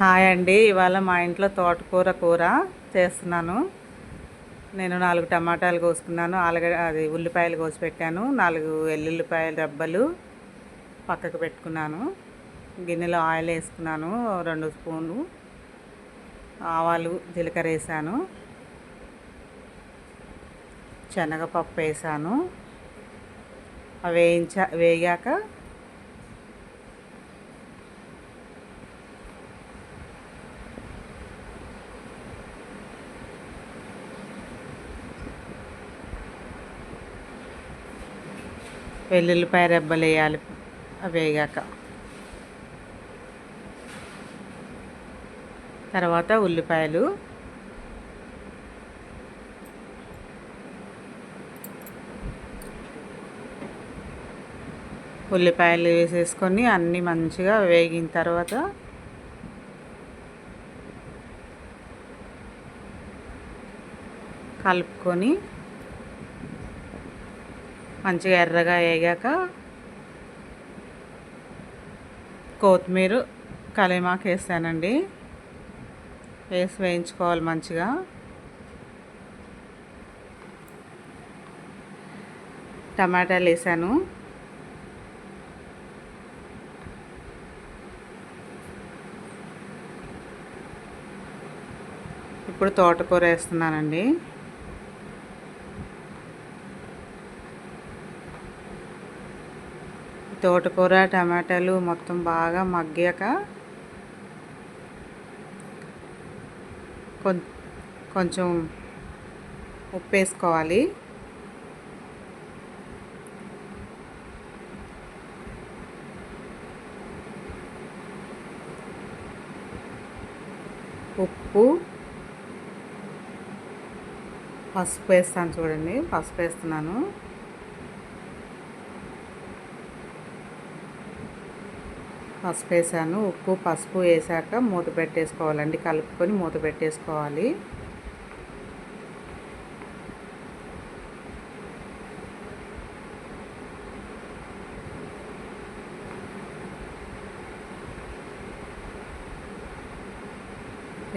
Hi అండి. ఇవాళ మా ఇంట్లో తోటకూర కూర చేస్తున్నాను. నేను 4 టమాటాలు కోసుకున్నాను. ఉల్లిపాయలు కోసి పెట్టాను. 4 వెల్లుల్లిపాయల రెబ్బలు పక్కకు పెట్టుకున్నాను. గిన్నెలో ఆయిల్ వేసుకున్నాను. 2 స్పూన్లు ఆవాలు, జీలకర్ర వేసాను. శనగపప్పు వేసాను. అవి వేగాక వెల్లుల్లిపాయ రెబ్బలు వేయాలి. అవి వేగాక తర్వాత ఉల్లిపాయలు, వేసేసుకొని అన్నీ మంచిగా వేగిన తర్వాత కలుపుకొని మంచిగా ఎర్రగా వేగాక కొత్తిమీర, కరివేపాకు వేసానండి. వేయించుకోవాలి మంచిగా. టమాటాలు వేసాను. ఇప్పుడు తోటకూర వేస్తున్నానండి. తోటకూర, టమాటాలు మొత్తం బాగా మగ్గాక కొంచెం ఉప్పు వేసుకోవాలి. ఉప్పు, పసుపు వేస్తాను చూడండి. పసుపు వేస్తున్నాను. పసుపు వేసాను. ఉప్పు, పసుపు వేసాక మూత పెట్టేసుకోవాలండి. కలుపుకొని మూత పెట్టేసుకోవాలి.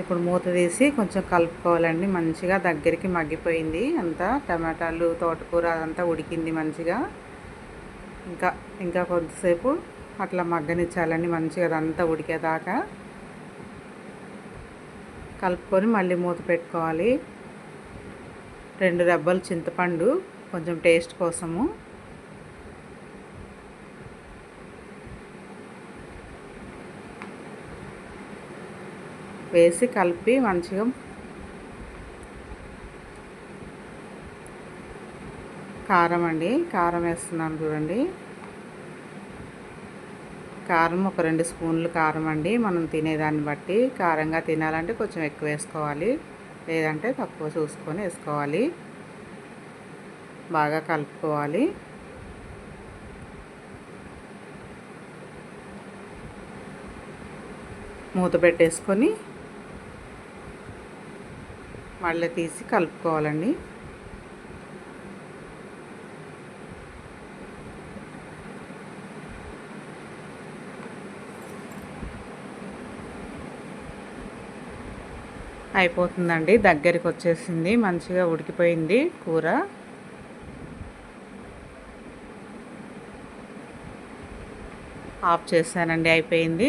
ఇప్పుడు మూత తీసి కొంచెం కలుపుకోవాలండి. మంచిగా దగ్గరికి మగ్గిపోయింది అంతా. టమాటాలు, తోటకూర అదంతా ఉడికింది మంచిగా. ఇంకా కొద్దిసేపు అట్లా మగ్గనిచ్చాలండి. మంచిగా అదంతా ఉడికేదాకా కలుపుకొని మళ్ళీ మూత పెట్టుకోవాలి. 2 రెబ్బలు చింతపండు కొంచెం టేస్ట్ కోసము వేసి కలిపి మంచిగా కారం అండి. కారం వేస్తున్నాను చూడండి. కారం ఒక 2 స్పూన్లు కారం అండి. మనం తినేదాన్ని బట్టి కారంగా తినాలంటే కొంచెం ఎక్కువ వేసుకోవాలి, లేదంటే తక్కువ చూసుకొని వేసుకోవాలి. బాగా కలుపుకోవాలి. మూత పెట్టేసుకొని మళ్ళీ తీసి కలుపుకోవాలండి. అయిపోతుందండి. దగ్గరికి వచ్చేసింది. మంచిగా ఉడికిపోయింది కూర. ఆఫ్ చేశానండి. అయిపోయింది.